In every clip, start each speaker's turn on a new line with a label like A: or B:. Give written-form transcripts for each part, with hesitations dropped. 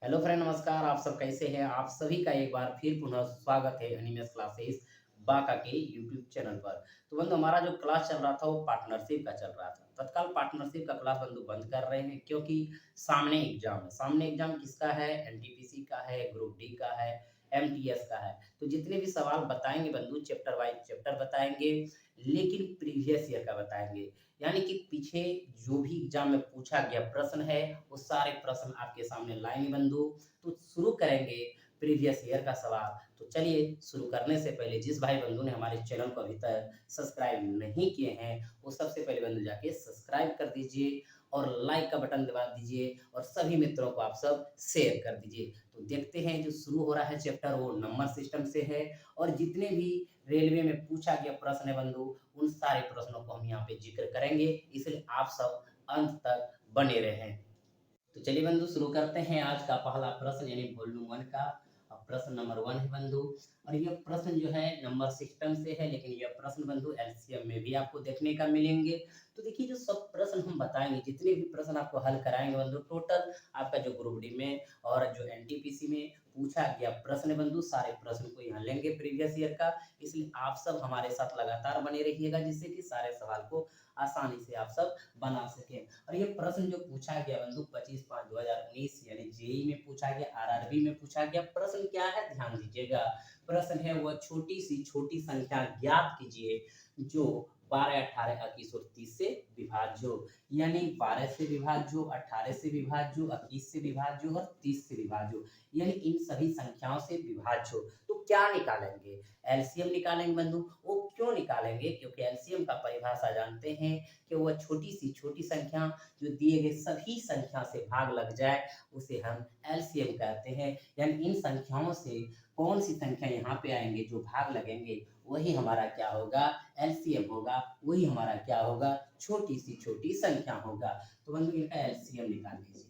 A: Hello friend, नमस्कार। आप सब कैसे हैं? आप सभी का एक बार फिर पुनः स्वागत है एनिमेस क्लासेस बांका के यूट्यूब चैनल पर। तो बंधु, हमारा जो क्लास चल रहा था वो पार्टनरशिप का चल रहा था। तत्काल पार्टनरशिप का क्लास बंधु बंद कर रहे हैं क्योंकि सामने एग्जाम है। सामने एग्जाम किसका है? एनटीपीसी का है, ग्रुप डी का है, एमटीएस का है। तो जितने भी सवाल बताएंगे बंधु, चैप्टर वाइज चैप्टर बताएंगे, लेकिन प्रीवियस ईयर का बताएंगे। यानी कि पीछे जो भी एग्जाम में पूछा गया प्रश्न है, वो सारे प्रश्न आपके सामने लाएंगे बंधु। तो शुरू करेंगे प्रीवियस ईयर का सवाल। तो चलिए, शुरू करने से पहले जिस भाई बंधु ने हमारे चैनल को अभी तक सब्सक्राइब नहीं किए हैं, वो सबसे पहले बंधु जाके सब्सक्राइब कर दीजिए और लाइक का बटन दबा दीजिए और सभी मित्रों को आप सब शेयर कर दीजिए। तो देखते हैं, जो शुरू हो रहा है चैप्टर वो नंबर सिस्टम से है और जितने भी रेलवे में पूछा गया प्रश्न है बंधु, उन सारे प्रश्नों को हम यहाँ पे जिक्र करेंगे, इसलिए आप सब अंत तक बने रहें। तो चलिए बंधु, शुरू करते हैं आज का पहला प्रश्न यानी वॉल्यूम 1 का। प्रश्न नंबर 1 है बंधु, और यह प्रश्न जो है नंबर सिस्टम से है, लेकिन यह प्रश्न बंधु एलसीएम में भी आपको देखने का मिलेंगे। तो देखिए, जो सब प्रश्न हम बताएंगे, जितने भी प्रश्न आपको हल कराएंगे बंधु, टोटल आपका जो ग्रुप डी में और जो एनटीपीसी में पूछा गया प्रश्न है बंधु, सारे प्रश्न को यहाँ लेंगे प्रीवियस ईयर का। इसलिए आप सब हमारे साथ लगातार बने रहिएगा, जिससे कि सारे सवाल को आसानी से आप सब बना सकें। और ये प्रश्न जो पूछा गया बंधु 25/5/2019 यानी जेई में पूछा गया, आरआरबी में पूछा गया। प्रश्न क्या है, ध्यान दीजिएगा। प्रश्न है, वह छोटी संख्या ज्ञात कीजिए जो 12, 18, 21 और 30 से विभाज्य हो। यानी 12 से विभाज्य हो, 18 से विभाज्य हो, 21 से विभाज्य हो और 30 से विभाज्य हो। यानी इन सभी संख्याओं से विभाज्य हो। तो क्या निकालेंगे? एलसीएम निकालेंगे बंधु। वो क्यों निकालेंगे? क्योंकि एलसीएम का परिभाषा जानते हैं कि वह छोटी संख्या जो दिए गए सभी संख्या से भाग लग जाए, उसे हम एलसीएम कहते हैं। यानी इन संख्याओं से कौन सी संख्या यहाँ पे आएंगे जो भाग लगेंगे, वही हमारा क्या होगा? एलसीएम होगा। वही हमारा क्या होगा? छोटी संख्या होगा। तो बंधु, इनका एलसीएम निकाल लीजिए।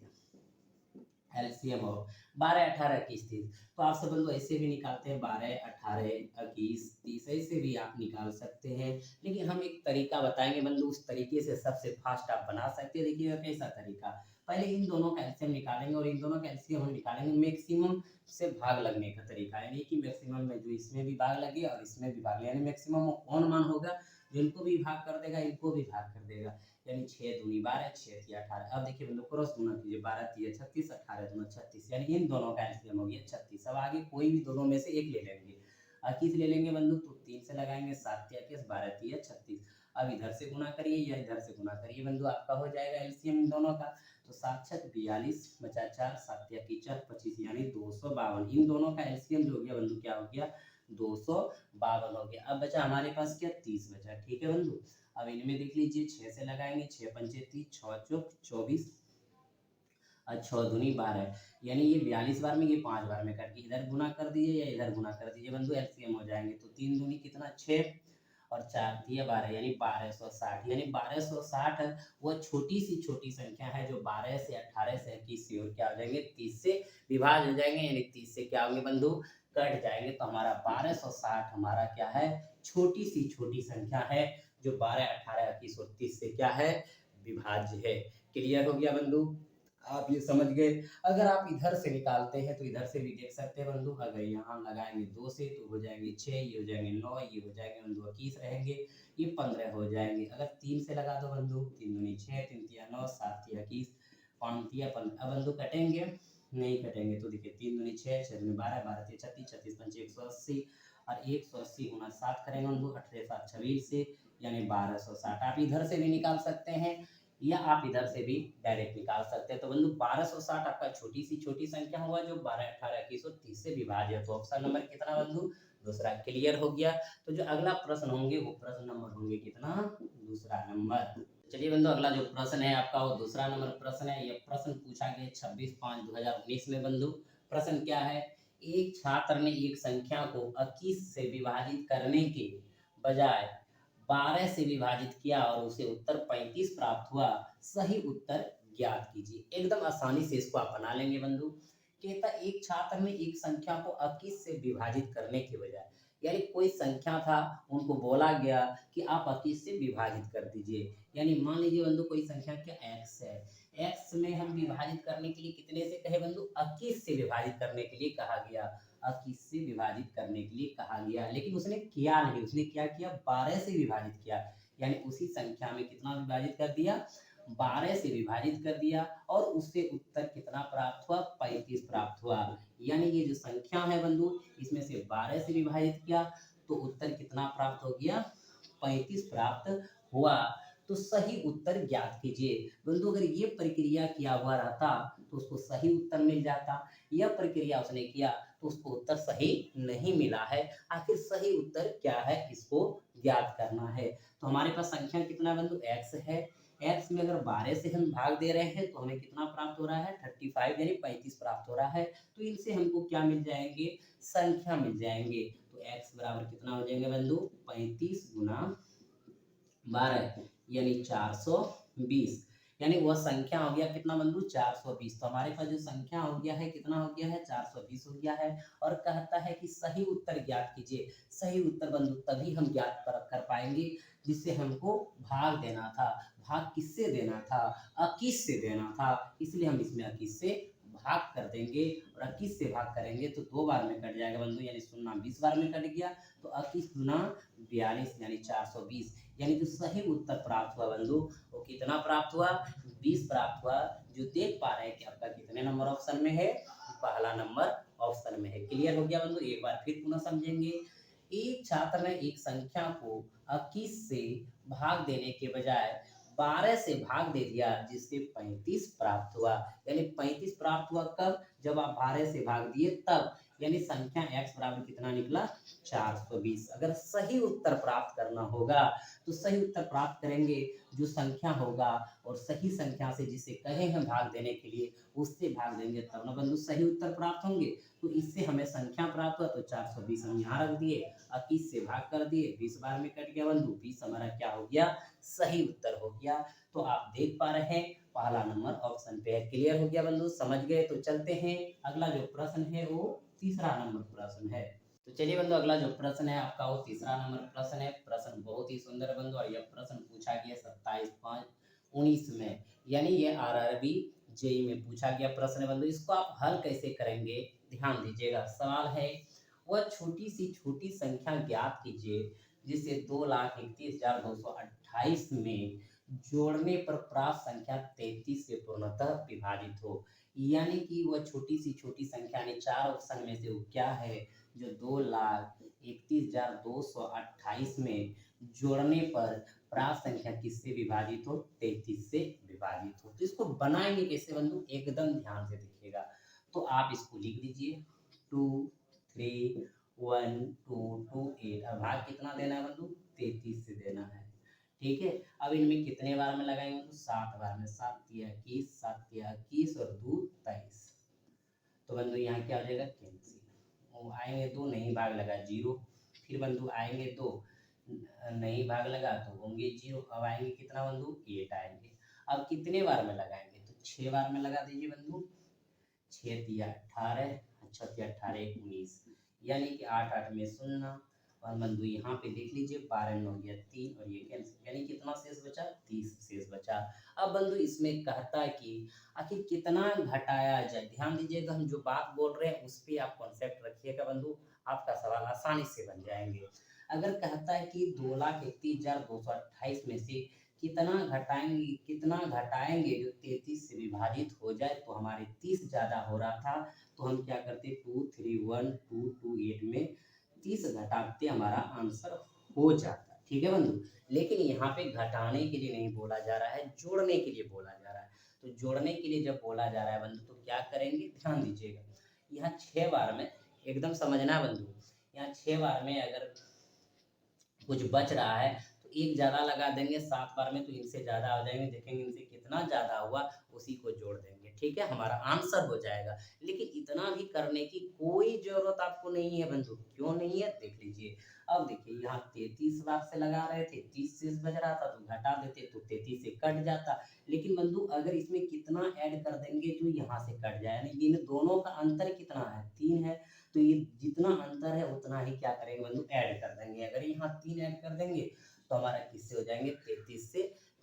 A: एलसीएम हो 12, 18, 21, 30। तो आप सब बंधु ऐसे भी निकालते हैं, 12, 18, 21, 30, ऐसे भी आप निकाल सकते हैं। लेकिन हम एक तरीका बताएंगे बंधु, उस तरीके से सबसे फास्ट आप बना सकते हैं। देखिएगा कैसा तरीका। पहले इन दोनों का एलसीएम निकालेंगे और इन दोनों का एलसीएम हम निकालेंगे मैक्सिमम से भाग लगने का तरीका। यानी कि मैक्सिमम में जो इसमें भी भाग लगे और इसमें भी भाग लगे, यानी मैक्सिमम में कौन मान होगा? जो इनको भी भाग कर देगा, इनको भी भाग कर देगा। यानी 6 दूनी 12, 6 तिया 18। अब देखिए बंधु, क्रॉस गुना कीजिए, 12 तिया 36, 18 दूना 36। यानी इन दोनों का एलसीएम हो गया 36। अब आगे कोई भी दोनों में से एक ले लेंगे। किस ले लेंगे बंधु? तो 3 से लगाएंगे, 7 तिया 21, 12 तिया 36। अब इधर से गुना करिए या इधर से गुना करिए बंधु, आपका हो जाएगा एलसीएम इन दोनों का। तो 7 छक 42 बचा 4, 7 तिया 4 25, यानी 252। इन दोनों का एलसीएम जो हो गया बंधु, क्या हो गया? 252 हो गया। अब बचा हमारे पास क्या? 30 बचा। ठीक है बंधु। अब इनमें देख लीजिए, 6 से लगाएंगे, 6 पंचे 30, 6 चौक 24 और 6 दूनी 12। यानी ये 42 बार में, ये 5 बार में करके इधर गुना कर दीजिए या इधर गुना कर दीजिए बंधु, एलसीएम हो जाएंगे। तो 3 दूनी कितना? 6 और 4 दिए 12, यानी 1260। यानी 1260 वो छोटी संख्या है जो 12 से 18 से 21 से और क्या हो जाएंगे? 30 से विभाज्य हो जाएंगे। यानी 30 से क्या होंगे बंधु? कट जाएंगे। तो हमारा 1260 हमारा क्या है? छोटी संख्या है जो 12, 18, 21 और 30 से क्या है? विभाज्य है। क्लियर हो गया बंधु? आप ये समझ गए। अगर आप इधर से निकालते हैं तो इधर से भी देख सकते हैं बंधु। अगर यहाँ लगाएंगे 2 से तो हो जाएंगे 6, ये हो जाएंगे 9, ये हो जाएंगे बंधु 21 रहेंगे, ये 15 हो जाएंगे। अगर 3 से लगा दो बंधु, 3 दूनी 6, 3 तिया 9, 7 तिया 21, 5 तिया 15। अब बंधु कटेंगे? नहीं कटेंगे। तो देखिए 3 दूनी 6, 6 दूनी 12, 12 तिया 36, 36 पंचे 180 और 180 गुना 7 करेंगे बंधु, 18 7 26 से, यानी 1260। आप इधर से भी निकाल सकते हैं या आप इधर से भी डायरेक्ट निकाल सकते हैं। तो बंधु 1260 आपका छोटी संख्या हुआ जो 12, 18, 21 और 30 से विभाज्य है। तो ऑप्शन नंबर कितना बंधु? दूसरा। क्लियर हो गया। तो जो अगला प्रश्न होंगे वो प्रश्न नंबर होंगे कितना? दूसरा नंबर। चलिए बंधु, अगला जो प्रश्न है आपका वो दूसरा नंबर प्रश्न है। ये प्रश्न पूछा गया 26/5/2019 में बंधु। प्रश्न क्या है? एक छात्र ने एक संख्या को 21 से विभाजित करने के बजाय 12 से विभाजित किया और उसे उत्तर 35 प्राप्त हुआ। सही उत्तर ज्ञात कीजिए। एकदम आसानी से इसको आप बना लेंगे बंधु। कहता एक छात्र ने एक संख्या को 21 से विभाजित करने के बजाय, यानी कोई संख्या था, उनको बोला गया कि आप 21 से विभाजित कर दीजिए। यानी मान लीजिए बंधु कोई संख्या क्या x है। x में हम विभाजित करने के लिए कितने से कहे बंधु, 21 से विभाजित करने के लिए कहा गया, 21 से विभाजित करने के लिए कहा गया। लेकिन उसने किया नहीं, उसने क्या किया, 12 से विभाजित किया, यानी उसी संख्या में कितना विभाजित कर दिया, 12 से विभाजित कर दिया, और उससे उत्तर कितना प्राप्त हुआ, 35 प्राप्त हुआ। यानी ये जो संख्या है बंधु, इसमें से 12 से विभाजित किया तो उत्तर कितना प्राप्त हो गया, 35 प्राप्त हुआ। तो सही उत्तर ज्ञात कीजिए। बंधु अगर ये प्रक्रिया किया हुआ रहता तो उसको सही उत्तर मिल जाता, यह प्रक्रिया उसने किया तो उसको उत्तर सही नहीं मिला है। आखिर सही उत्तर क्या है, इसको ज्ञात करना है। तो हमारे पास संख्या कितना बंधु, x है। x में अगर 12 से हम भाग दे रहे हैं तो हमें कितना प्राप्त हो रहा है, 35 यानी 35 प्राप्त हो रहा है। तो इनसे हमको क्या मिल जाएंगे, संख्या मिल जाएंगे। तो x बराबर कितना हो जाएंगे बंधु, 35 गुना 12 यानी 420, यानी वह संख्या हो गया कितना बंधु, 420। तो हमारे पास जो संख्या हो गया है कितना हो गया है, 420 हो गया है। और कहता है कि सही उत्तर ज्ञात कीजिए। सही उत्तर बंधु तभी हम ज्ञात कर पाएंगे जिससे हमको भाग देना था। भाग किससे देना था, 21 से देना था, इसलिए हम इसमें 21 से भाग कर देंगे। और 21 से भाग करेंगे तो 2 बार में कट जाएगा बंधु, यानी 0 20 बार में कट गया। तो 21 गुना 42 यानी 420, यानी जो सही उत्तर प्राप्त हुआ बंधु वो कितना प्राप्त हुआ, 20 प्राप्त हुआ। जो देख पा रहे हैं कि आपका कितने नंबर ऑप्शन में है, पहला नंबर ऑप्शन में है। क्लियर हो गया बंधु, एक बार फिर पुनः समझेंगे। एक छात्र ने एक संख्या को 21 से भाग देने के बजाय 12 से भाग दे दिया जिससे 35 प्राप्त हुआ। यानी 35 प्राप्त हुआ कब, जब आप 12 से भाग दिए तब। यानी संख्या x बराबर कितना निकला, 420। अगर सही उत्तर प्राप्त करना होगा तो सही उत्तर प्राप्त करेंगे जो संख्या होगा, और सही संख्या से जिसे कहे हैं भाग देने के लिए उससे भाग देंगे तब ना बंधु सही उत्तर प्राप्त होंगे। तो इससे हमें संख्या प्राप्त हुआ, तो 420 हम यहाँ रख दिए, 21 से भाग कर दिए, 20 बार में कट गया बंधु, 20 हमारा क्या हो गया, सही उत्तर हो गया। तो आप देख पा रहे हैं पहला नंबर ऑप्शन पे है। क्लियर हो गया बंधु, समझ गए। तो चलते हैं, अगला जो प्रश्न है वो तीसरा नंबर प्रश्न है। तो चलिए बंधु, अगला जो प्रश्न है आपका वो तीसरा नंबर प्रश्न है। प्रश्न बहुत ही सुंदर बंधु, और यह प्रश्न पूछा गया 27/5/19 में, यानी ये आरआरबी जेई में पूछा गया प्रश्न है बंधु। इसको आप हल कैसे करेंगे, ध्यान दीजिएगा। सवाल है, वह छोटी सी छोटी संख्या ज्ञात कीजिए जिसे 2,31,228 में जोड़ने पर प्राप्त संख्या 33 से पूर्णतः विभाजित हो। यानी कि वह छोटी सी छोटी संख्या, यानी 4 ऑप्शन में से वो क्या है जो 2,31,228 में जोड़ने पर प्राप्त संख्या किससे विभाजित हो, 33 से विभाजित हो। तो इसको बनाएंगे कैसे बंधु, एकदम ध्यान से देखिएगा। तो आप इसको लिख दीजिए 2 3 1 2 2 8। अब भाग कितना देना है बंधु, 33 से देना है। ठीक है, अब इनमें कितने बार में लगाएंगे बंधु, 7 बार में। 7 तिया 21, 7 तिया 21 और 2 23। तो बंधु यहाँ क्या हो जाएगा, कैंसिल। आएंगे 2, नहीं भाग लगा 0। फिर बंधु आएंगे 2, नहीं भाग लगा तो होंगे 0। अब आएंगे कितना बंधु, 8 आएंगे। अब कितने बार में लगाएंगे, तो 6 बार में लगा दीजिए बंधु। 6 तिया 18, 6 तिया 18 19, यानी कि 8 8 में 0। और बंधु यहाँ पे देख लीजिए 12 9 गया 3, और ये कैंसिल, यानी कितना शेष बचा, 30 शेष बचा। अब बंधु इसमें कहता है कि आखिर कितना घटाया जाए। ध्यान दीजिएगा, हम जो बात बोल रहे हैं उस पर आप कॉन्सेप्ट रखिएगा बंधु, आपका सवाल आसानी से बन जाएंगे। अगर कहता है कि 2,31,228 में से कितना घटाएंगे जो 33 से विभाजित हो जाए, तो हमारे 30 ज्यादा हो रहा था, तो हम क्या करते, 2 3 1 2 2 8 में 30 घटाते हमारा आंसर हो जाता। ठीक है बंधु, लेकिन यहाँ पे घटाने के लिए नहीं बोला जा रहा है, जोड़ने के लिए बोला जा रहा है। तो जोड़ने के लिए जब बोला जा रहा है बंधु तो क्या करेंगे, ध्यान दीजिएगा। यहाँ 6 बार में एकदम समझना बंधु, यहाँ 6 बार में अगर कुछ बच रहा है तो एक ज्यादा लगा देंगे, 7 बार में तो इनसे ज्यादा हो जाएंगे, देखेंगे इनसे कितना ज्यादा हुआ उसी को जोड़ देंगे। ठीक है, हमारा आंसर हो जाएगा। लेकिन इतना भी करने की कोई जरूरत आपको नहीं है बंधु। क्यों नहीं है, देख लीजिए। अब देखिए यहाँ 33 बार से लगा रहे थे, 30 शेष बच रहा था तो घटा देते तो 33 से कट जाता। लेकिन बंधु अगर इसमें कितना ऐड कर देंगे जो यहाँ से कट जाए, यानी इन दोनों का अंतर कितना है, 3 है, तो ये जितना अंतर है उतना ही क्या करेंगे बंधु, ऐड कर देंगे। अगर यहाँ 3 ऐड कर देंगे तो हमारा किससे हो जाएंगे, 33 से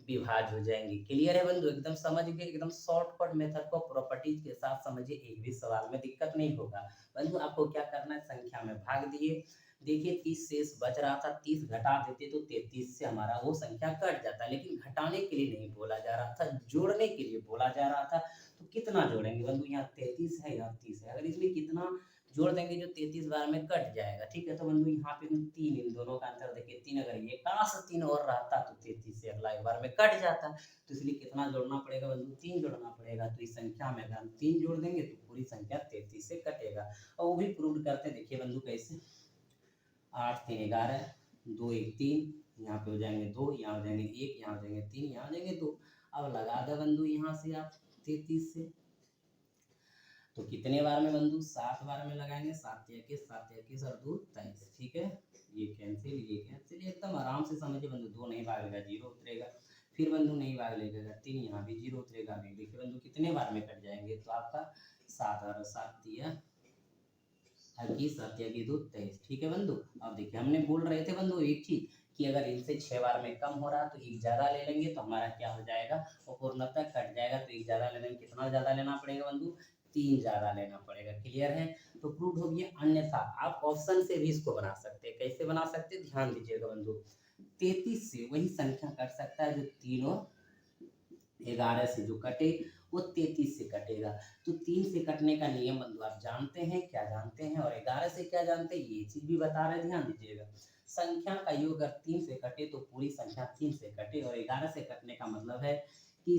A: विभाज्य हो जाएंगे। क्लियर है बंधु, एकदम समझ गए, एकदम शॉर्टकट मेथड को प्रॉपर्टीज के साथ समझिए, एक भी सवाल में दिक्कत नहीं होगा। बंधु आपको क्या करना है, संख्या में भाग दिए, देखिए 30 शेष बच रहा था, 30 घटा देते तो 33 से हमारा वो संख्या कट जाता, लेकिन घटाने के लिए नहीं बोला जा रहा था, जोड़ने के लिए बोला जा रहा था। तो कितना जोड़ेंगे बंधु, यहाँ 33 है, यहाँ 30 है, अगर इसमें कितना जोड़ देंगे जो 33 बार में कट जाएगा। ठीक है, तो बंधु यहाँ पे हम 3, इन दोनों का अंतर देखिए 3, अगर ये काश 3 और रहता तो 33 से अगला एक बार में कट जाता, तो इसलिए कितना जोड़ना पड़ेगा बंधु, 3 जोड़ना पड़ेगा। तो इस संख्या में अगर हम 3 जोड़ देंगे तो पूरी संख्या 33 से कटेगा। और वो भी प्रूव करते हैं, देखिए बंधु कैसे, 8 3 11, 2 1 3, यहाँ पे हो जाएंगे 2, यहाँ हो जाएंगे 1, यहाँ हो जाएंगे 3, यहाँ हो जाएंगे 2। अब लगा दो बंधु यहाँ से आप 33 से, तो कितने बार में बंधु, 7 बार में लगाएंगे, 7 21, 7 21 और 2 23। ठीक है, ये कैंसिल, ये कैंसिल, एकदम आराम से समझिए बंधु। 2 नहीं भागेगा, 0 उतरेगा, फिर बंधु नहीं भाग लेगा 3, यहाँ भी 0 उतरेगा। अभी देखिए बंधु कितने बार में कट जाएंगे, तो आपका 7 और 7 दिया 21, 7 21 2 23। ठीक है बंधु, अब देखिए हमने बोल रहे थे बंधु एक चीज कि अगर इनसे 6 बार में कम हो रहा तो एक ज्यादा ले लेंगे तो हमारा क्या हो जाएगा, वो पूर्णतः कट जाएगा। तो एक ज्यादा ले लेंगे, कितना ज्यादा लेना पड़ेगा बंधु, 3 ज्यादा लेना पड़ेगा। क्लियर है, तो प्रूव हो गया। अन्यथा आप ऑप्शन से भी इसको बना सकते हैं, कैसे बना सकते हैं ध्यान दीजिएगा बंधु। 33 से वही संख्या कट सकता है जो 3 और 11 से जो कटे, वो 33 से कटेगा। तो 3 से कटने का नियम बंधु आप जानते हैं, क्या जानते हैं, और 11 से क्या जानते हैं, ये चीज भी बता रहे हैं, ध्यान दीजिएगा। संख्या का योग अगर 3 से कटे तो पूरी संख्या 3 से कटे, और 11 से कटने का मतलब है कि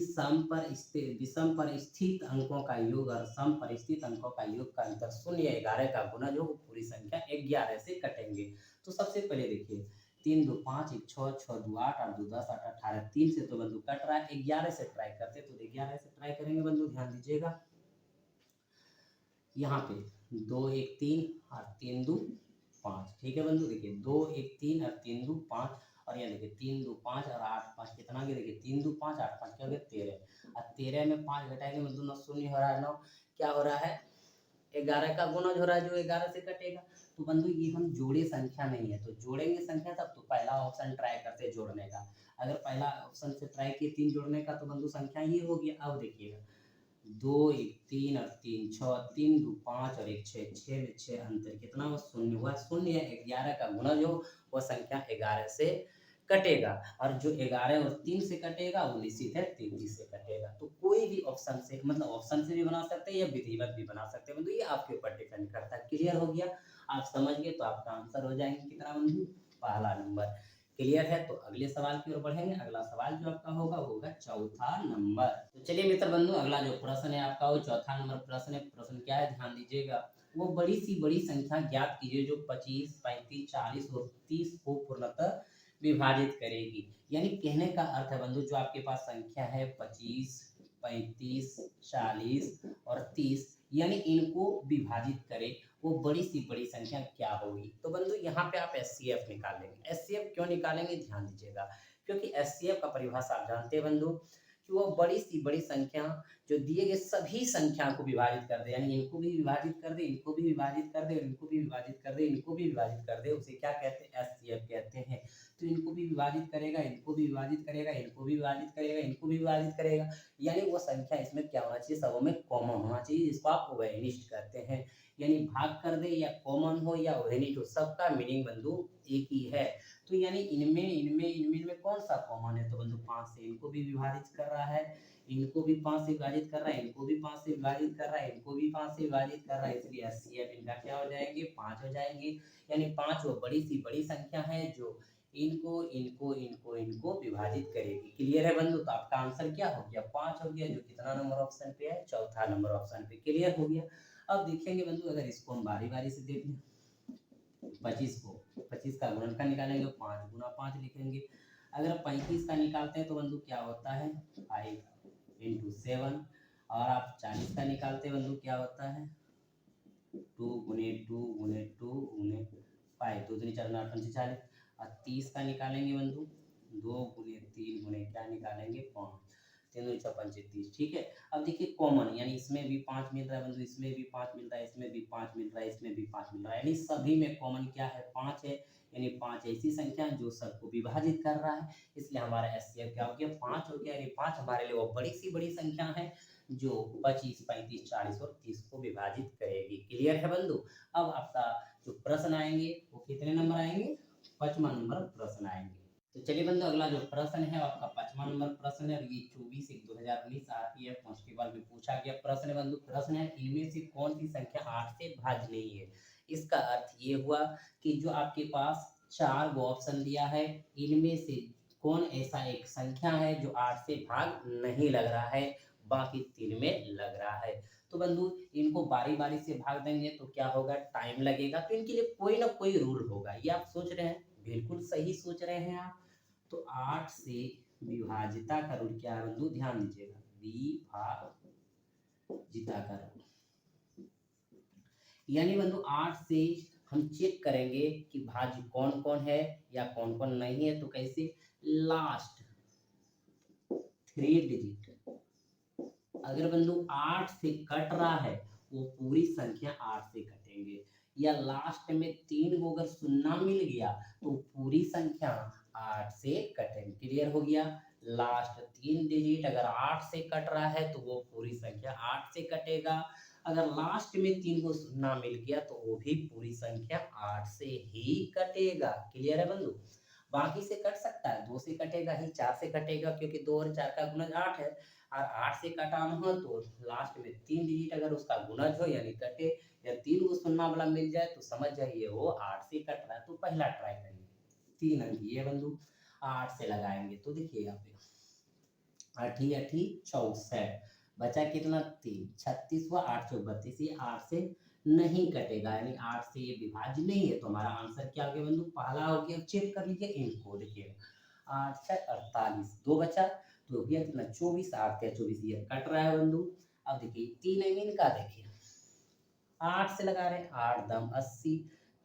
A: विषम पर स्थित अंकों का योग और सम पर स्थित अंकों का योग का अंतर शून्य, 11 का गुना जो पूरी संख्या 11 से कटेंगे। तो सबसे पहले देखिए, 3 2 5 1 6 6 2 8 8 2 10 8 18, 3 से तो बंधु कट रहा है, 11 से ट्राई करते, तो 11 से ट्राई करेंगे बंधु, ध्यान दीजिएगा। यहाँ पे 2 1 3 और 3 2 5। ठीक है बंधु, देखिए 2 1 3 और 3 2 5, और यहाँ देखिए 3 2 5 और 8 5, कितना गया देखिए, 3 2 5 8 5 क्या हो गया 13, और 13 में 5 घटाएंगे बंधु 9 शून्य हो रहा है, 9 क्या हो रहा है, 11 का गुना हो रहा है जो 11 से कटेगा। तो बंधु ये हम जोड़े संख्या नहीं है, तो जोड़ेंगे संख्या तब तो पहला ऑप्शन ट्राई करते जोड़ने का। अगर पहला ऑप्शन से ट्राई किए 3 जोड़ने का तो बंधु संख्या ये हो गया। अब देखिएगा 2 1 3 और 3 6, 3 2 5 और 1 6, 6 में 6 अंतर कितना हुआ, शून्य हुआ। शून्य है 11 का गुना जो वह संख्या 11 से कटेगा, और जो 11 और 3 से कटेगा वो निश्चित है 33 से कटेगा। तो कोई भी ऑप्शन से, मतलब ऑप्शन से भी बना सकते हैं या विधिवत भी बना सकते हैं बंधु, ये आपके ऊपर डिपेंड करता है। क्लियर हो गया, आप समझ गए, तो आपका आंसर हो जाएंगे कितना बंधु, पहला नंबर। क्लियर है, तो अगले सवाल की ओर बढ़ेंगे। अगला सवाल जो आपका होगा वो होगा चौथा नंबर। तो चलिए मित्र बंधु, अगला जो प्रश्न है आपका वो चौथा नंबर प्रश्न है। प्रश्न क्या है, ध्यान दीजिएगा। वो बड़ी सी बड़ी संख्या ज्ञात कीजिए जो 25 35 40 और 30 को पूर्णतः विभाजित करेगी। यानी कहने का अर्थ है बंधु, जो आपके पास संख्या है 25 35 40 और 30, यानी इनको विभाजित करे वो बड़ी सी बड़ी संख्या क्या होगी। तो बंधु यहाँ पे आप एचसीएफ निकालेंगे। एचसीएफ क्यों निकालेंगे, ध्यान दीजिएगा, क्योंकि एचसीएफ का परिभाषा आप जानते हैं बंधु कि वो बड़ी सी बड़ी संख्या जो दिए गए सभी संख्या को विभाजित कर दे, यानी इनको भी विभाजित कर दे, इनको भी विभाजित कर दे, इनको भी विभाजित कर दे, इनको भी विभाजित कर दे, उसे क्या कहते हैं, एचसीएफ कहते हैं। तो इनको भी विभाजित करेगा, इनको भी विभाजित करेगा, इनको भी विभाजित करेगा, इनको भी विभाजित करेगा, यानी वो संख्या इसमें क्या होना चाहिए, सबों में कॉमन होना चाहिए, जिसको आप ओवेनिस्ट कहते हैं। यानी भाग कर दे या कॉमन हो या ओवेनिस्ट हो, सबका मीनिंग बंधु एक ही है। तो यानी इनमें कौन सा कॉमन है, तो बंधु 5 से इनको भी विभाजित कर रहा है, इनको भी 5 से विभाजित कर रहा है, इनको भी 5 से विभाजित कर रहा है, इनको भी 5 से विभाजित कर रहा है, इसलिए एचसीएफ इनका क्या हो जाएंगे, 5 हो जाएंगे। यानी 5 वो बड़ी सी बड़ी संख्या है जो इनको इनको इनको इनको विभाजित करेगी। क्लियर है बंधु, तो आपका आंसर क्या हो गया, 5 हो गया, जो कितना नंबर ऑप्शन पे है, चौथा नंबर ऑप्शन पे। क्लियर हो गया। अब देखेंगे बंधु, अगर इसको हम बारी बारी से देख लें, 25 को 25 का गुणनखंड निकालेंगे, 5 गुना 5 लिखेंगे। अगर 35 का निकालते हैं तो बंधु क्या होता है, 5 इंटू 7, और आप 40 का निकालते हैं बंधु क्या होता है, 2 गुने 2 गुने 2 गुने 5, 2 3 4 9 8 40। और 30 का निकालेंगे बंधु, 2 गुने 3 गुने क्या निकालेंगे 5, तीन दूनी 6 पंचे 30, ठीक है। अब देखिए कॉमन, यानी इसमें भी 5 मिल रहा है बंधु, इसमें भी 5 मिल रहा है, इसमें भी 5 मिल रहा है, इसमें भी 5 मिल रहा है, यानी सभी में कॉमन क्या है, 5 है। यानी 5 ऐसी संख्या है जो सबको विभाजित कर रहा है, इसलिए हमारा एचसीएफ क्या हो गया, 5 हो गया। यानी 5 हमारे लिए वो बड़ी सी बड़ी संख्या है जो 25, 35, 40 और 30 को विभाजित करेगी। क्लियर है बंधु। अब आपका जो प्रश्न आएंगे वो कितने नंबर आएंगे, 5वां नंबर प्रश्न आएंगे। तो चलिए बंधु, अगला जो प्रश्न है आपका 5वां नंबर प्रश्न है, और ये 24/1/2019 आरपीएफ कांस्टेबल में पूछा गया प्रश्न है बंधु। प्रश्न है, इनमें से कौन सी संख्या 8 से भाज्य नहीं है। इसका अर्थ ये हुआ कि जो आपके पास 4 गो ऑप्शन दिया है, इनमें से कौन ऐसा एक संख्या है जो 8 से भाग नहीं लग रहा है, बाकी 3 में लग रहा है। तो बंधु इनको बारी बारी से भाग देंगे तो क्या होगा, टाइम लगेगा, तो इनके लिए कोई ना कोई रूल होगा। ये आप सोच रहे हैं, बिल्कुल सही सोच रहे हैं आप। तो 8 से विभाजिता का रूल क्या है बंधु, ध्यान दीजिएगा, विभाजिता का रूल। यानी बंधु 8 से हम चेक करेंगे कि भाज्य कौन कौन है या कौन कौन नहीं है। तो कैसे, लास्ट 3 डिजिट अगर बंधु 8 से कट रहा है, वो पूरी संख्या 8 से कटेंगे, या लास्ट में 3 को अगर सुन्ना मिल गया तो पूरी संख्या 8 से कटेंगे। क्लियर हो गया। लास्ट 3 डिजिट अगर 8 से कट रहा है तो वो पूरी संख्या 8 से कटेगा। अगर लास्ट में 3 को सुन्ना मिल गया तो वो भी पूरी संख्या 8 से ही कटेगा। क्लियर है बंधु। बाकी से कट सकता है, 2 से कटेगा ही, 4 से कटेगा, क्योंकि 2 और 4 का गुणज 8 है। और 8 से कटाना हो तो लास्ट में 3 डिजिट अगर उसका गुणज हो यानी कटे, या 3 को सुन्ना वाला मिल जाए तो समझ जाइए वो 8 से कट रहा है। तो पहला ट्राई करेंगे, 3 अंक ये बंधु 8 से लगाएंगे। तो देखिए यहाँ पे 8 8 64, बचा कितना 3, 36 हुआ, 8 चौक 32, ये 8 से नहीं कटेगा, यानी 8 से ये विभाज्य नहीं है। तो हमारा आंसर क्या हो गया बंधु, पहला हो गया। चेक कर लीजिए इनको, देखिए 8 6 48, 2 बचा तो हो गया कितना 24, 8 या 24, ये कट रहा है बंधु। अब देखिए 3 इनका, देखिए 8 से लगा रहे हैं, 8 दम 80,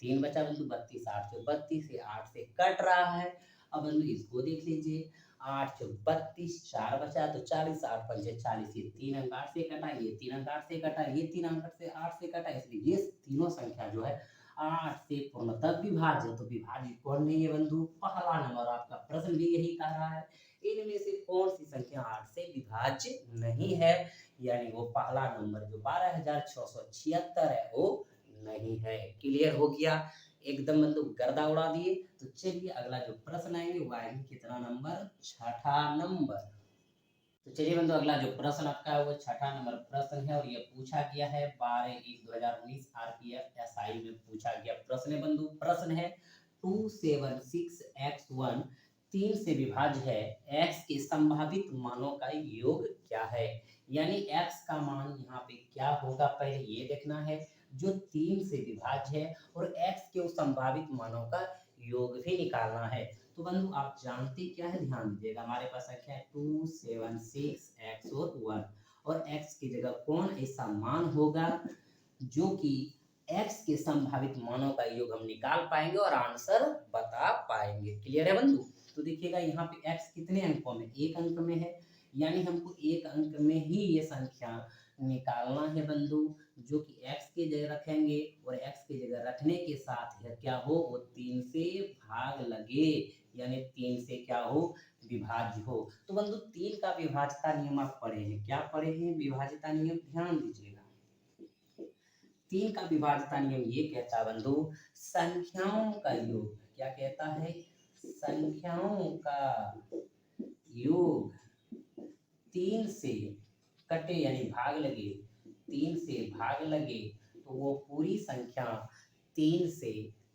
A: 3 बचा बंधु 32, 8 चौक 32, ये 8 से कट रहा है। अब बंधु इसको देख लीजिए, 8 चौक 32, 4 बचा तो 40, 8 पंचे 40, ये 3 अंक 8 से कटा, ये 3 अंक 8 से कटा, ये 3 अंक से 8 से कटा, इसलिए ये तीनों संख्या जो है 8 से पूर्णतः विभाज्य। तो विभाज्य कौन नहीं है बंधु, पहला नंबर। आपका प्रश्न भी यही कह रहा है, इनमें से कौन सी संख्या 8 से विभाज्य नहीं है, यानी वो पहला नंबर जो 12676 है वो नहीं है। क्लियर हो गया, एकदम बंधु गर्दा उड़ा दिए। तो चलिए अगला जो प्रश्न आएंगे वो आएंगे कितना नंबर, 6ठा नंबर। तो चलिए बंधु अगला जो प्रश्न आपका है वो 6ठा नंबर प्रश्न है, और ये पूछा गया है 12/1/2019 आरपीएफ एसआई में पूछा गया प्रश्न है बंधु। प्रश्न है 276x1 3 से विभाज्य है, x के संभावित मानों का योग क्या है। यानी x का मान यहाँ पे क्या होगा पहले ये देखना है, जो 3 से विभाज्य है, और x के उस संभावित मानों का योग भी निकालना है। तो बंधु आप जानते क्या है, ध्यान दीजिएगा, हमारे पास संख्या है 276x और 1, और x की जगह कौन ऐसा मान होगा जो कि x के संभावित मानों का योग हम निकाल पाएंगे और आंसर बता पाएंगे। क्लियर है बंधु। तो देखिएगा यहाँ पे x कितने अंकों में, 1 अंक में है, यानी हमको 1 अंक में ही ये संख्या निकालना है बंधु, जो कि x की जगह रखेंगे, और x की जगह रखने के साथ है क्या हो, वो 3 से भाग लगे, यानी 3 से क्या हो, विभाज्य हो। तो बंधु 3 का विभाज्यता नियम आप पढ़े हैं, क्या पढ़े हैं, विभाज्यता नियम, ध्यान दीजिएगा। 3 का विभाज्यता नियम ये कहता है बंधु, संख्याओं का योग, क्या कहता है, संख्याओं का योग 3 से कटे यानी भाग लगे, 3 से भाग लगे तो वो पूरी संख्या 3 से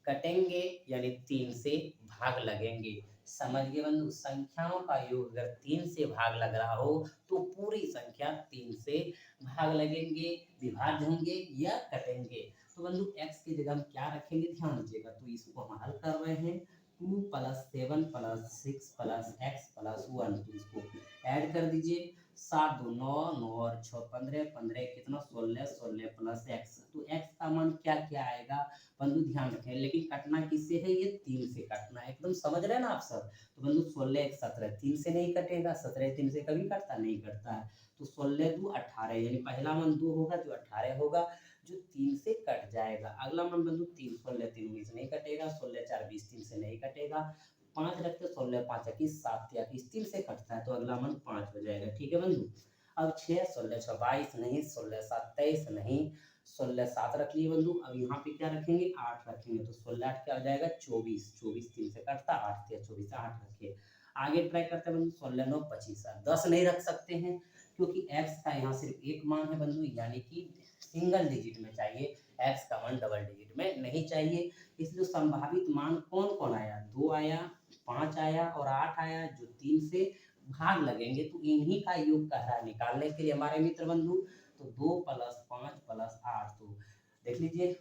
A: कटेंगे, यानी 3 से भाग लगेंगे। समझ गए बंधु, संख्याओं का योग अगर 3 से भाग लग रहा हो तो पूरी संख्या 3 से भाग लगेंगे, विभाज्य होंगे या कटेंगे। तो बंधु x की जगह हम क्या रखेंगे, ध्यान दीजिएगा। तो इसको हम हल कर रहे हैं, 2 + 7 + 6 + x + 1, तो इसको ऐड कर दीजिए, 7 2 9 9 और 6 15 15 कितना 16 16 + x, तो x का का मान क्या क्या आएगा बंधु, ध्यान रखें। लेकिन कटना किससे है, ये 3 से कटना है, एकदम समझ रहे हैं ना आप सब। तो बंधु 16 एक 17, 3 से नहीं कटेगा, 17 3 से कभी कटता नहीं कटता है। तो 16 2 18, यानी पहला मान 2 होगा जो 18 होगा, जो 3 से कट जाएगा। अगला मान बंधु 3, 16 3 19 नहीं कटेगा, 16 4 20 3 से नहीं कटेगा, 5 रखते 16 5 21 7 21 3 से कटता है, तो अगला मान 5 हो जाएगा। ठीक है बंधु। अब 6, 16 6 22 नहीं, 16 7 23 नहीं, 16 7 रख लिए बंधु। अब यहाँ पे क्या रखेंगे, 8 रखेंगे, तो 16 8 क्या हो जाएगा 24, 24 3 से कटता, 8 3 24, 8 रखिए। आगे ट्राई करते हैं बंधु, 16 9 25, 10 नहीं रख सकते हैं क्योंकि x का यहाँ सिर्फ एक मान है बंधु, यानी कि सिंगल डिजिट में चाहिए, x का मान डबल डिजिट में नहीं चाहिए। इसलिए संभावित मान कौन कौन आया, 2 आया, 5 आया और 8 आया, जो 3 से भाग लगेंगे, तो इन्हीं का योग कह रहा है निकालने के लिए हमारे मित्र बंधु। तो 2 + 5 + 8, तो देख लीजिए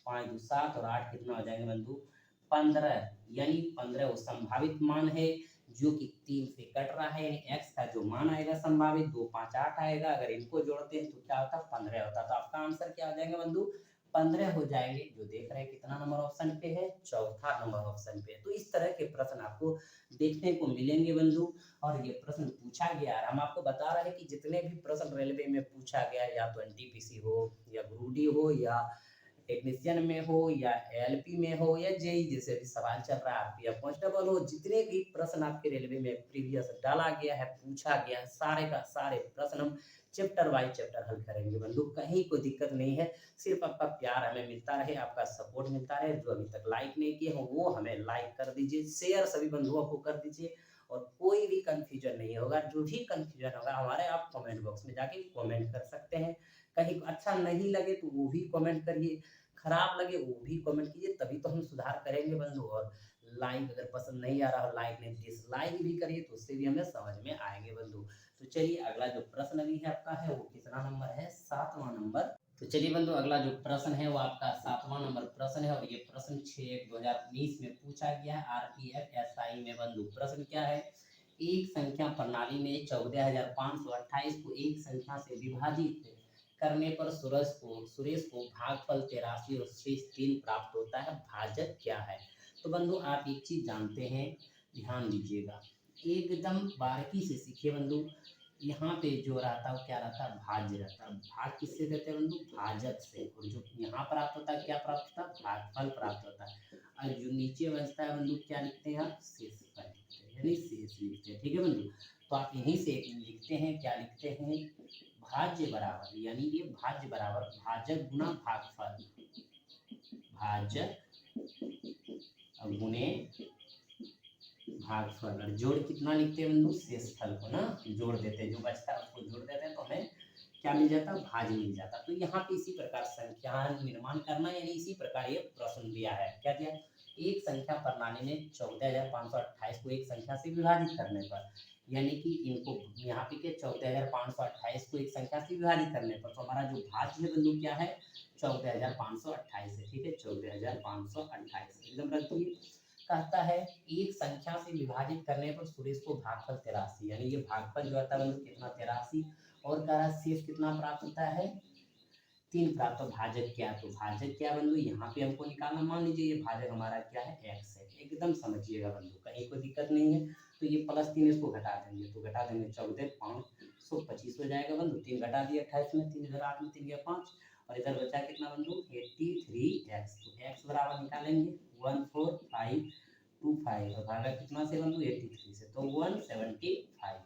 A: 5 2 7 और 8 कितना हो जाएंगे बंधु, 15, यानी 15 वो संभावित मान है जो कि 3 से कट रहा है, यानी x का जो मान आएगा संभावित 2 5 8 आएगा, अगर इनको जोड़ते हैं तो क्या होता, 15 होता। तो आपका आंसर क्या हो जाएगा बंधु, 15 हो जाएंगे। जो देख रहे हैं कितना नंबर ऑप्शन पे है, चौथा नंबर ऑप्शन पे है। तो इस तरह के प्रश्न आपको देखने को मिलेंगे बंधु, और ये प्रश्न पूछा गया है। हम आपको बता रहे हैं कि जितने भी प्रश्न रेलवे में पूछा गया, या तो एनटीपीसी हो या ग्रुप डी हो या टेक्नीशियन में हो या एलपी में हो या जेई जैसे भी सवाल चल रहा है, आरपीएफ कांस्टेबल हो, जितने भी प्रश्न आपके रेलवे में प्रीवियस डाला गया है, पूछा गया है, सारे का सारे प्रश्न हम चैप्टर वाइज चैप्टर हल करेंगे बंधु। कहीं कोई दिक्कत नहीं है, सिर्फ आपका प्यार हमें मिलता रहे, आपका सपोर्ट मिलता रहे। जो अभी तक लाइक नहीं किए हो वो हमें लाइक कर दीजिए, शेयर सभी बंधुओं को कर दीजिए, और कोई भी कंफ्यूजन नहीं होगा। जो भी कंफ्यूजन होगा हमारे आप कमेंट बॉक्स में जाके कमेंट कर सकते हैं। कहीं अच्छा नहीं लगे तो वो भी कमेंट करिए, खराब लगे वो भी कमेंट कीजिए, तभी तो हम सुधार करेंगे बंधु। और लाइक अगर पसंद नहीं आ रहा हो, लाइक नहीं डिसलाइक भी करिए, तो उससे भी हमें समझ में आएंगे बंधु। तो चलिए अगला जो प्रश्न अभी है आपका है वो कितना नंबर है, 7वां नंबर। तो चलिए बंधु अगला जो प्रश्न है वो आपका 7वां नंबर प्रश्न है, और ये प्रश्न 6/1/2019 में पूछा गया है आरपीएफ एसआई में बंधु। प्रश्न क्या है, एक संख्या प्रणाली में 14,528 को एक संख्या से विभाजित करने पर सुरेश को भागफल 83 और शेष 3 प्राप्त होता है, भाजक क्या है। तो बंधु आप एक चीज जानते हैं, ध्यान दीजिएगा, एकदम बारीकी से सीखिए बंधु। यहाँ पे जो रहता है वो क्या रहता है, भाज्य रहता है। भाग किससे देते हैं बंधु, भाजक से। और जो यहाँ प्राप्त होता है क्या प्राप्त होता है, भागफल प्राप्त होता है। और जो नीचे बचता है बंधु क्या लिखते हैं आप, शेषफल लिखते हैं, यानी शेष लिखते हैं। ठीक है बंधु। तो आप यहीं से लिखते हैं, क्या लिखते हैं, भाज्य बराबर, यानी ये भाज्य बराबर भाजक गुना भागफल, भाजक गुने भागफल, और जोड़ कितना लिखते हैं बंधु, शेषफल को ना जोड़ देते हैं, जो बचता है उसको जोड़ देते हैं, तो हमें क्या मिल जाता, भाज्य मिल जाता। तो यहाँ पे इसी प्रकार संख्या निर्माण करना, यानी इसी प्रकार ये प्रश्न दिया है। क्या दिया, एक संख्या प्रणाली में 14,528 को एक संख्या से विभाजित करने पर, यानी कि इनको यहाँ पे क्या 14,528 को एक संख्या से विभाजित करने पर, तो हमारा जो भाज्य है बंधु क्या है, 14,528 है। ठीक है, 14,528 एकदम रखिए। कहता है एक संख्या से विभाजित करने पर सुरेश को भागफल 83, यानी ये भागफल जो आता है बंधु कितना 83, और कह रहा शेष कितना प्राप्त होता है, 3 प्राप्त। तो भाजक क्या, तो भाजक क्या बंधु यहाँ पे हमको निकालना, मान लीजिए ये भाजक हमारा क्या है, x है, एकदम समझिएगा बंधु, कहीं कोई दिक्कत नहीं है। तो ये +3 इसको घटा देंगे, तो घटा देंगे 14,525 हो जाएगा बंधु। 3 घटा दिए 28 में, 3 इधर 8 में, 3 गया 5, और इधर बचा कितना बंधु 83x। तो x बराबर निकालेंगे 14525, और भागा कितना से बंधु 83 से, तो 175,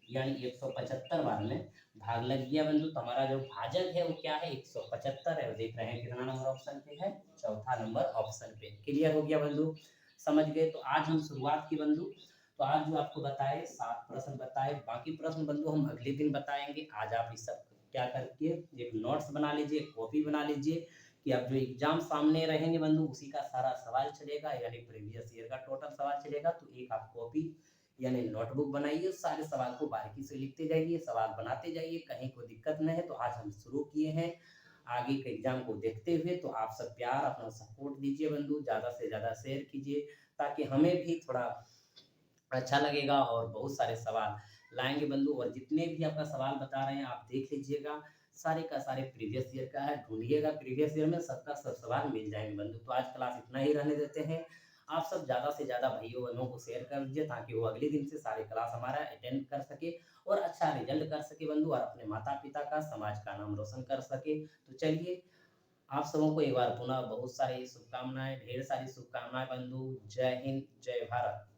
A: यानी 175 बार में भाग लग गया बंधु। तो हमारा जो भाजक है वो क्या है, 175 है। और देख रहे हैं कितना नंबर ऑप्शन पे है, चौथा नंबर ऑप्शन पे। क्लियर हो गया बंधु, समझ गए। तो आज हम शुरुआत की बंधु, तो आज जो आपको बताए 7 प्रश्न बताए, बाकी प्रश्न बंधु हम अगले दिन बताएंगे। आज आप इस सब क्या करके एक नोट्स बना लीजिए, कॉपी बना लीजिए, कि अब जो एग्जाम सामने रहेंगे बंधु उसी का सारा सवाल चलेगा, यानी प्रीवियस ईयर का टोटल सवाल चलेगा। तो एक आप कॉपी यानी नोटबुक बनाइए, सारे सवाल को बारीकी से लिखते जाइए, सवाल बनाते जाइए, कहीं कोई दिक्कत नहीं है। तो आज हम शुरू किए हैं आगे के एग्जाम को देखते हुए। तो आप सब प्यार अपना सपोर्ट दीजिए बंधु, ज़्यादा से ज़्यादा शेयर कीजिए, ताकि हमें भी थोड़ा अच्छा लगेगा, और बहुत सारे सवाल लाएंगे बंधु। और जितने भी आपका सवाल बता रहे हैं आप देख लीजिएगा, सारे का सारे प्रीवियस ईयर का है, ढूँढिएगा प्रीवियस ईयर में सबका सब सवाल मिल जाएँगे बंधु। तो आज क्लास इतना ही रहने देते हैं। आप सब ज़्यादा से ज़्यादा भाइयों-बहनों को शेयर कर दीजिए ताकि वो अगले दिन से सारे क्लास हमारा अटेंड कर सके और अच्छा रिज़ल्ट कर सके बंधु और अपने माता-पिता का, समाज का नाम रोशन कर सके। तो चलिए, आप सबों को एक बार पुनः बहुत सारी शुभकामनाएँ, ढेर सारी शुभकामनाएँ बंधु। जय हिंद, जय भारत।